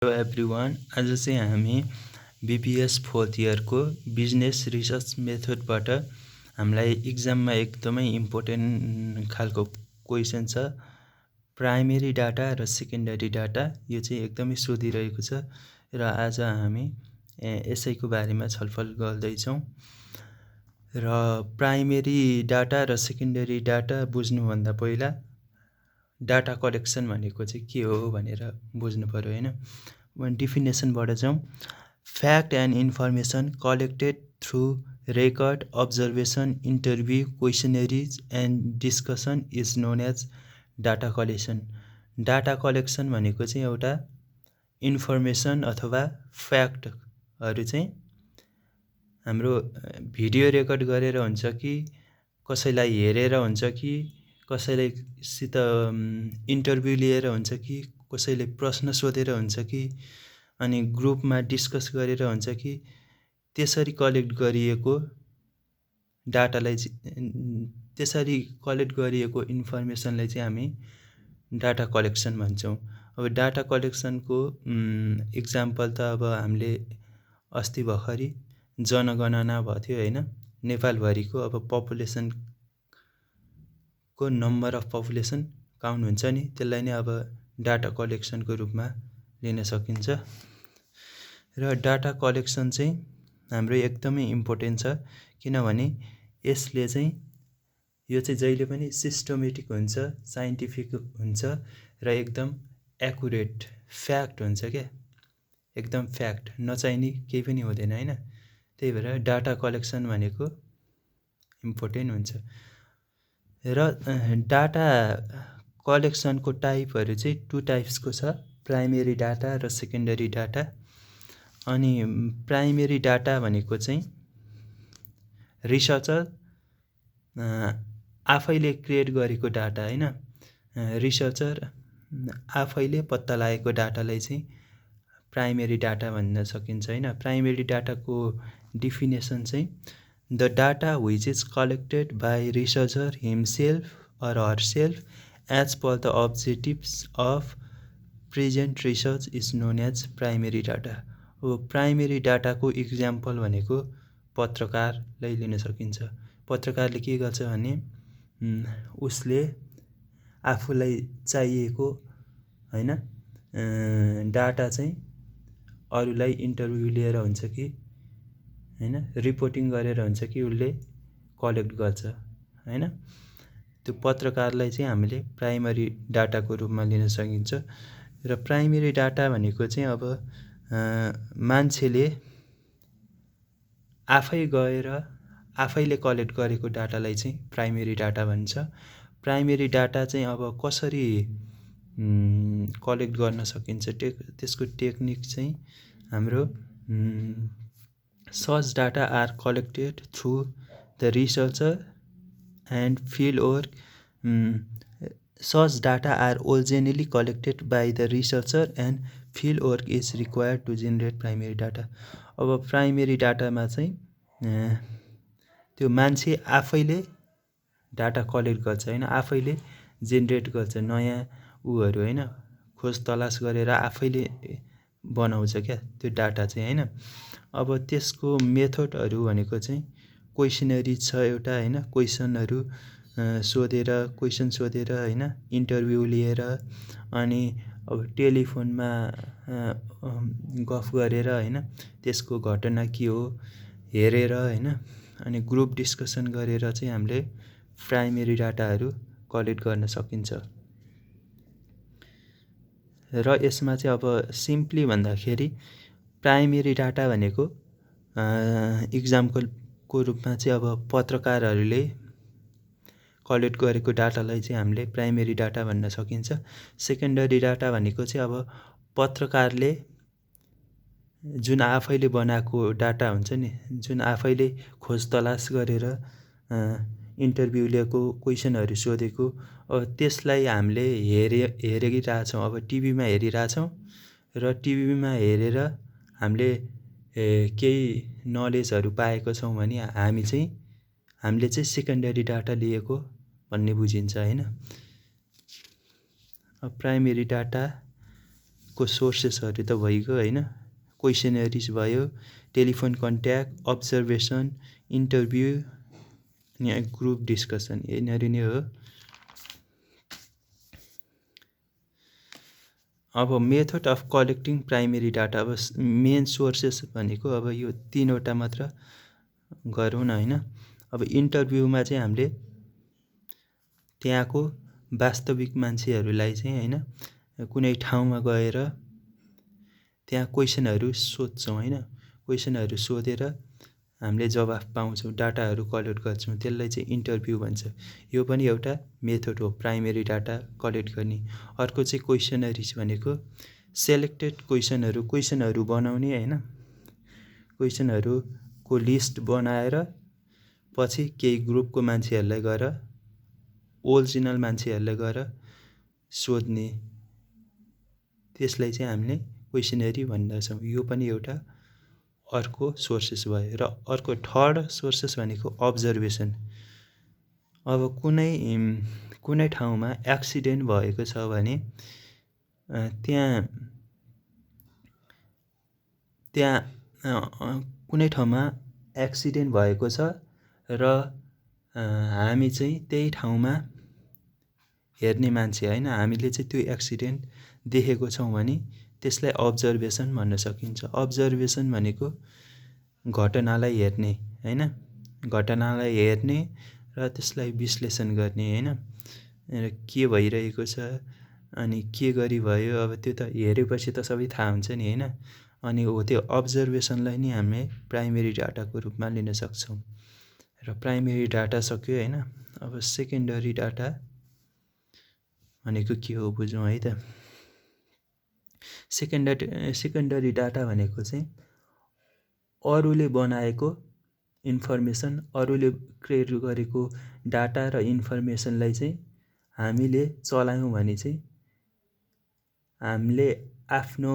Hello everyone, आज चाहिँ हामी बीपीएस 4th इयरको बिजनेस रिसर्च मेथडबाट हामीलाई इक्जाममा एकदमै इम्पोर्टेन्ट खालको क्वेसन छ। प्राइमेरी डाटा र सेकेन्डरी डाटा यो चाहिँ एकदमै सोधिरहेको छ र आज हामी यसैको बारेमा छलफल गर्दैछौँ। र प्राइमेरी डाटा र सेकेन्डरी डाटा बुझ्नुभन्दा पहिला डाटा कलेक्सन भनेको चाहिँ के हो भनेर बुझ्नु पर्यो हैन। डिफिनेसनबाट जाउँ। Fact and information collected through record, observation, interview, questionnaires and discussion is known as data collection. Data collection भनेको चाहिँ एउटा इन्फर्मेसन अथवा फ्याक्टहरू चाहिँ हाम्रो भिडियो रेकर्ड गरेर हुन्छ कि कसैलाई हेरेर हुन्छ कि कसैलाई सित इन्टरभ्यू लिएर हुन्छ कि कसैले प्रश्न सोधेर हुन्छ कि अनि ग्रुपमा डिस्कस गरेर हुन्छ कि त्यसरी कलेक्ट गरिएको डाटालाई त्यसरी कलेक्ट गरिएको इन्फर्मेसनलाई चाहिँ हामी डाटा कलेक्सन भन्छौँ। अब डाटा कलेक्सनको इक्जाम्पल त अब हामीले अस्ति भर्खरै जनगणना भएको थियो हैन, नेपालभरिको अब पपुलेसन को नम्बर अफ पपुलेसन काउन्ट हुन्छ नि, त्यसलाई नै अब डाटा कलेक्सनको रूपमा लिन सकिन्छ। र डाटा कलेक्सन चाहिँ हाम्रो एकदमै इम्पोर्टेन्ट छ, किनभने यसले चाहिँ यो चाहिँ जहिले पनि सिस्टमेटिक हुन्छ, साइन्टिफिक हुन्छ र एकदम एकुरेट फ्याक्ट हुन्छ क्या, एकदम फ्याक्ट, नचाहिने केही पनि हुँदैन हैन। त्यही भएर डाटा कलेक्सन भनेको इम्पोर्टेन्ट हुन्छ। र डाटा कलेक्सनको टाइपहरू चाहिँ 2 टाइप्सको छ, प्राइमेरी डाटा र सेकेन्डरी डाटा। अनि प्राइमेरी डाटा भनेको चाहिँ रिसर्चर आफैले क्रिएट गरेको डाटा हैन, रिसर्चर आफैले पत्ता लागेको डाटालाई चाहिँ प्राइमेरी डाटा भन्न सकिन्छ हैन। प्राइमेरी डाटाको डिफिनेसन चाहिँ the data which is collected by researcher himself or herself as per the objectives of present research is known as primary data। अब प्राइमेरी डाटाको इक्जाम्पल भनेको पत्रकारलाई लिन सकिन्छ। पत्रकारले के गर्छ भने उसले आफूलाई चाहिएको हैन डाटा चाहिँ अरूलाई इन्टरभ्यू लिएर हुन्छ कि हैन रिपोर्टिङ गरेर हुन्छ कि उसले कलेक्ट गर्छ हैन। त्यो पत्रकारलाई चाहिँ हामीले प्राइमरी डाटाको रूपमा लिन सकिन्छ। र प्राइमेरी डाटा भनेको चाहिँ अब मान्छेले आफै गएर आफैले कलेक्ट गरेको डाटालाई चाहिँ प्राइमेरी डाटा भन्छ। प्राइमेरी डाटा चाहिँ अब कसरी कलेक्ट गर्न सकिन्छ त्यसको टेक्निक चाहिँ हाम्रो such data are collected through the researcher and field work। Such data are originally collected by the researcher and field work is required to generate primary data। अब primary डाटामा चाहिँ त्यो मान्छे आफैले डाटा कलेक्ट गर्छ हैन, आफैले जेनेरेट गर्छ नयाँ उहरू हैन, खोज तलास गरेर आफैले बनाउँछ क्या त्यो डाटा चाहिँ हैन। अब त्यसको मेथडहरू भनेको चाहिँ क्वेसनरी छ एउटा हैन, क्वेसनहरू क्वेसन सोधेर हैन, इन्टरभ्यू लिएर अनि अब टेलिफोनमा गफ गरेर हैन, त्यसको घटना के हो हेरेर हैन, अनि ग्रुप डिस्कसन गरेर चाहिँ हामीले प्राइमेरी डाटाहरू कलेक्ट गर्न सकिन्छ। र यसमा चाहिँ अब सिम्पली भन्दाखेरि प्राइमेरी डाटा भनेको इक्जाम्पलको रूपमा चाहिँ अब पत्रकारहरूले कलेक्ट गरेको डाटालाई चाहिँ हामीले प्राइमेरी डाटा भन्न सकिन्छ। सेकेन्डरी डाटा भनेको चाहिँ अब पत्रकारले जुन आफैले बनाएको डाटा हुन्छ नि, जुन आफैले खोज तलास गरेर इन्टरभ्यू लिएको, क्वेसनहरू सोधेको, अब त्यसलाई हामीले हेरिरहेछौँ, अब टिभीमा हेरिरहेछौँ र टिभीमा हेरेर हामीले केही नलेजहरू पाएको छौँ भने हामीले चाहिँ सेकेन्डरी डाटा लिएको भन्ने बुझिन्छ हैन। प्राइमेरी डाटा यसको सोर्सेसहरू त भइगयो होइन, क्वेसनरिज भयो, टेलिफोन कन्ट्याक्ट, अब्जर्भेसन, इन्टरभ्यू अनि ग्रुप डिस्कसन, यिनीहरू नै हो। अब method of collecting primary data, अब मेन सोर्सेस भनेको अब यो 3वटा मात्र गरौँ न होइन। अब इन्टरभ्यूमा चाहिँ हामीले त्यहाँको वास्तविक मान्छेहरूलाई चाहिँ होइन कुनै ठाउँमा गएर त्यहाँ क्वेसनहरू सोध्छौँ होइन, क्वेसनहरू सोधेर हामीले जवाफ पाउँछौँ, डाटाहरू कलेक्ट गर्छौँ, त्यसलाई चाहिँ इन्टरभ्यू भन्छ। यो पनि एउटा मेथड हो प्राइमेरी डाटा कलेक्ट गर्ने। अर्को चाहिँ क्वेसनरिज भनेको सेलेक्टेड क्वेसनहरू बनाउने होइन, क्वेसनहरूको लिस्ट बनाएर पछि केही ग्रुपको मान्छेहरूलाई गएर ओरिजिनल मान्छेहरूलाई गएर सोध्ने, त्यसलाई चाहिँ हामीले क्वेसनरी भन्दछौँ। यो पनि एउटा अर्को सोर्सेस भयो। र अर्को थर्ड सोर्सेस भनेको अब्जर्भेसन। अब कुनै ठाउँमा एक्सिडेन्ट भएको छ भने त्यहाँ कुनै ठाउँमा एक्सिडेन्ट भएको छ र हामी चाहिँ त्यही ठाउँमा हेर्ने मान्छे होइन, हामीले चाहिँ त्यो एक्सिडेन्ट देखेको छौँ भने त्यसलाई अब्जर्भेसन भन्न सकिन्छ। अब्जर्भेसन भनेको घटनालाई हेर्ने होइन, घटनालाई हेर्ने र त्यसलाई विश्लेषण गर्ने होइन, र के भइरहेको छ अनि के गरी भयो, अब त्यो त हेरेपछि त सबै थाहा हुन्छ नि होइन। अनि हो त्यो अब्जर्भेसनलाई नै हामी प्राइमेरी डाटाको रूपमा लिन सक्छौँ। र प्राइमेरी डाटा सक्यो होइन। अब सेकेन्डरी डाटा भनेको के हो बुझौँ है त। सेकेन्डरी डाटा भनेको चाहिँ अरूले बनाएको इन्फर्मेसन, अरूले क्रिएट गरेको डाटा र इन्फर्मेसनलाई चाहिँ हामीले चलायौँ भने चाहिँ हामीले आफ्नो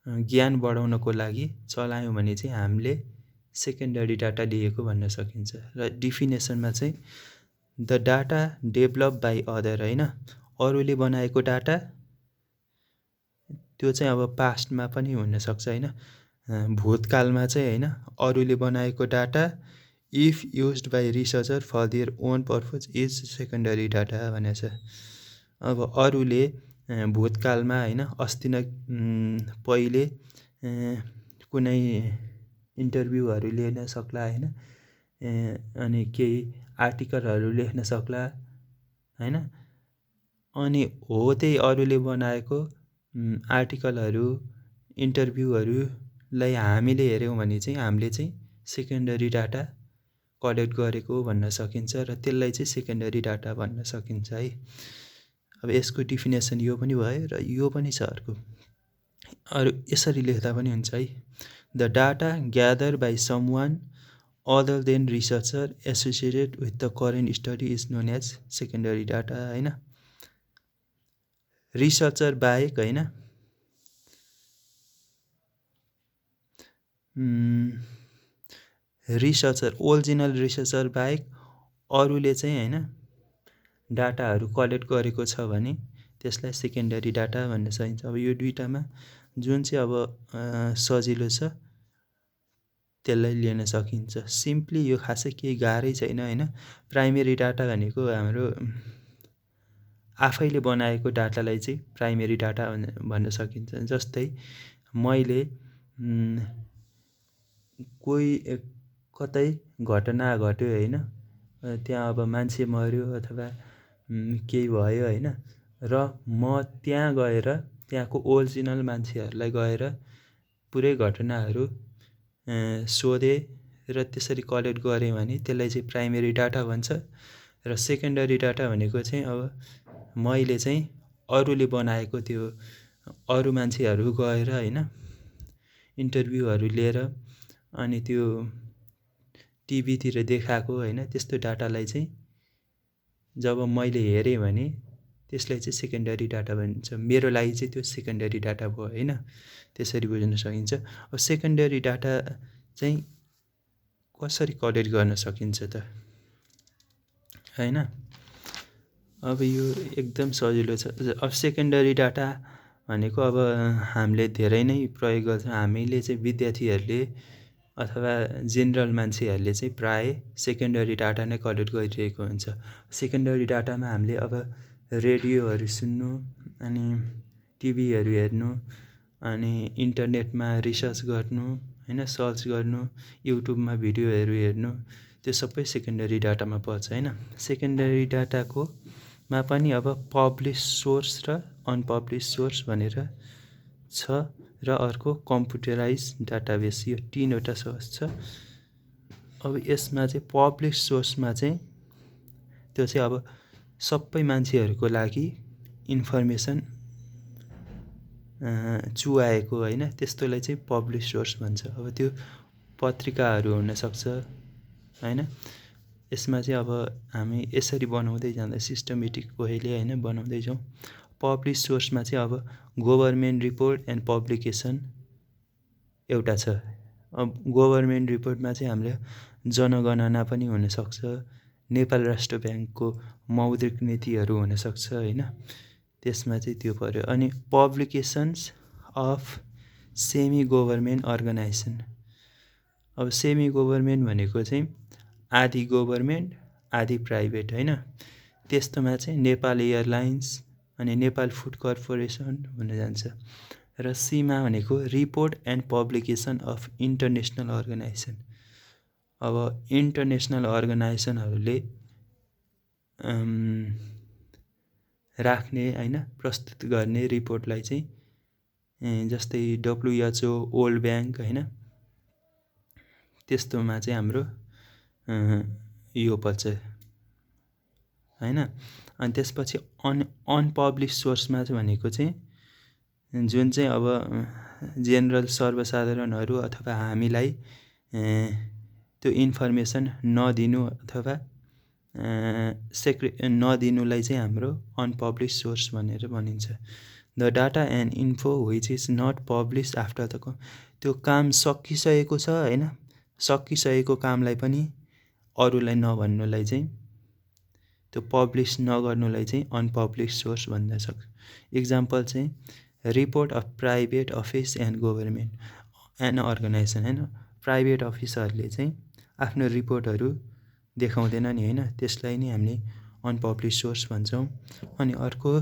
ज्ञान बढाउनको लागि चलायौँ भने चाहिँ हामीले सेकेन्डरी डाटा लिएको भन्न सकिन्छ। र डिफिनेसनमा चाहिँ the data develop by other होइन, अरूले बनाएको डाटा, त्यो चाहिँ अब पास्टमा पनि हुनसक्छ होइन, भूतकालमा चाहिँ होइन, अरूले बनाएको data if used by researcher for their own purpose is secondary data भनेको छ। अब अरूले भूतकालमा होइन अस्ति नै पहिले कुनै इन्टरभ्यूहरू लिन सक्ला होइन, अनि केही आर्टिकलहरू लेख्न सक्ला होइन, अनि हो त्यही अरूले बनाएको आर्टिकलहरू इन्टरभ्यूहरूलाई हामीले हेऱ्यौँ भने चाहिँ हामीले चाहिँ सेकेन्डरी डाटा कलेक्ट गरेको भन्न सकिन्छ र त्यसलाई चाहिँ सेकेन्डरी डाटा भन्न सकिन्छ है। अब यसको डिफिनेसन यो पनि भयो र यो पनि छ अर्को, अरू यसरी लेख्दा पनि हुन्छ है। The data gather by someone other than researcher associated with the current study is known as secondary data होइन। रिसर्चर बाहेक होइन, रिसर्चर ओरिजिनल रिसर्चर बाहेक अरूले चाहिँ होइन डाटाहरू कलेक्ट गरेको छ भने त्यसलाई सेकेन्डरी डाटा भन्न सकिन्छ। अब यो दुईटामा जुन चाहिँ अब सजिलो छ त्यसलाई लिन सकिन्छ। सिम्पली यो खासै केही गाह्रै छैन होइन। प्राइमेरी डाटा भनेको हाम्रो आफैले बनाएको डाटालाई चाहिँ प्राइमेरी डाटा भन्न सकिन्छ। जस्तै मैले कोही कतै घटना घट्यो होइन, त्यहाँ अब मान्छे मर्यो अथवा केही भयो होइन, र म त्यहाँ गएर त्यहाँको ओरिजिनल मान्छेहरूलाई गएर पुरै घटनाहरू सोधेँ र त्यसरी कलेक्ट गरेँ भने त्यसलाई चाहिँ प्राइमेरी डाटा भन्छ। र सेकेन्डरी डाटा भनेको चाहिँ अब मैले चाहिँ अरूले बनाएको त्यो अरू मान्छेहरू गएर होइन इन्टरभ्यूहरू लिएर अनि त्यो टिभीतिर देखाएको होइन त्यस्तो डाटालाई चाहिँ जब मैले हेरेँ भने त्यसलाई चाहिँ सेकेन्डरी डाटा भन्छ। मेरो लागि चाहिँ त्यो सेकेन्डरी डाटा भयो होइन, त्यसरी बुझ्न सकिन्छ। अब सेकेन्डरी डाटा चाहिँ कसरी कलेक्ट गर्न सकिन्छ त होइन। अब यो एकदम सजिलो छ। अब सेकेन्डरी डाटा भनेको अब हामीले धेरै नै प्रयोग गर्छौँ। हामीले चाहिँ विद्यार्थीहरूले अथवा जेनरल मान्छेहरूले चाहिँ प्रायः सेकेन्डरी डाटा नै कलेक्ट गरिरहेको हुन्छ। सेकेन्डरी डाटामा हामीले अब रेडियोहरू सुन्नु, अनि टिभीहरू हेर्नु, अनि इन्टरनेटमा रिसर्च गर्नु, होइन, सर्च गर्नु, युट्युबमा भिडियोहरू हेर्नु, त्यो सबै सेकेन्डरी डाटामा पर्छ होइन। सेकेन्डरी डाटाको मा पनि अब पब्लिस सोर्स र अनपब्लिस सोर्स भनेर छ, र अर्को कम्प्युटराइज डाटाबेस, यो 3वटा सोर्स छ। अब यसमा चाहिँ पब्लिस सोर्समा चाहिँ त्यो चाहिँ अब सबै मान्छेहरूको लागि इन्फर्मेसन चुहाएको होइन, त्यस्तोलाई चाहिँ पब्लिस सोर्स भन्छ। अब त्यो पत्रिकाहरू हुनसक्छ होइन। यसमा चाहिँ अब हामी यसरी बनाउँदै जाँदा सिस्टमेटिक वेले होइन बनाउँदै जाउँ। पब्लिस सोर्समा चाहिँ अब गभर्मेन्ट रिपोर्ट एन्ड पब्लिकेसन एउटा छ। अब गभर्मेन्ट रिपोर्टमा चाहिँ हामीले जनगणना पनि हुनसक्छ, नेपाल राष्ट्र ब्याङ्कको मौद्रिक नीतिहरू हुनसक्छ होइन, त्यसमा चाहिँ त्यो पऱ्यो। अनि publications of semi government organisation. अब सेमी गभर्मेन्ट भनेको चाहिँ आधी गभर्मेन्ट आधी प्राइभेट होइन, त्यस्तोमा चाहिँ नेपाल एयरलाइन्स अनि नेपाल फुड कर्पोरेसन हुन जान्छ। र सीमा भनेको report and publication of international organisation. अब इन्टरनेसनल अर्गनाइजेसनहरूले राख्ने होइन, प्रस्तुत गर्ने रिपोर्टलाई चाहिँ जस्तै WHO, वर्ल्ड ब्याङ्क होइन, त्यस्तोमा चाहिँ हाम्रो यो पर्छ होइन। अनि त्यसपछि अनपब्लिस सोर्समा चाहिँ भनेको चाहिँ जुन चाहिँ अब जेनरल सर्वसाधारणहरू अथवा हामीलाई त्यो इन्फर्मेसन नदिनु अथवा नदिनुलाई चाहिँ हाम्रो अनपब्लिस सोर्स भनेर भनिन्छ। The data and info which is not published after the त्यो काम सकिसकेको छ होइन, सकिसकेको कामलाई पनि अरूलाई नभन्नुलाई चाहिँ, त्यो पब्लिस नगर्नुलाई चाहिँ अनपब्लिस सोर्स भन्न सक्छ। इक्जाम्पल चाहिँ report of private office and government and organisation होइन, प्राइभेट अफिसहरूले चाहिँ आफ्नो रिपोर्टहरू देखाउँदैन नि होइन, त्यसलाई नै हामीले अनपब्लिस सोर्स भन्छौँ। अनि अर्को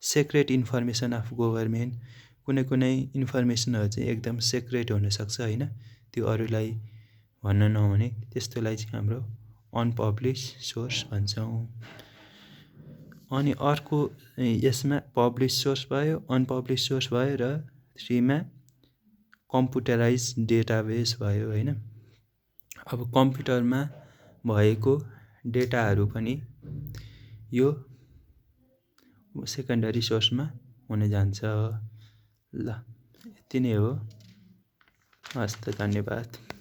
सेक्रेट इन्फर्मेसन अफ गभर्मेन्ट, कुनै इन्फर्मेसनहरू चाहिँ एकदम सेक्रेट हुनसक्छ होइन, त्यो अरूलाई भन्न नहुने, त्यस्तोलाई चाहिँ हाम्रो अनपब्लिस सोर्स भन्छौँ। अनि अर्को यसमा पब्लिस सोर्स भयो, अनपब्लिस सोर्स भयो, र 3मा कम्प्युटराइज डेटाबेस भयो होइन। अब कम्प्युटरमा भएको डेटाहरू पनि यो सेकेन्डरी सोर्समा हुन जान्छ। ल, यति नै हो। हस् त, धन्यवाद।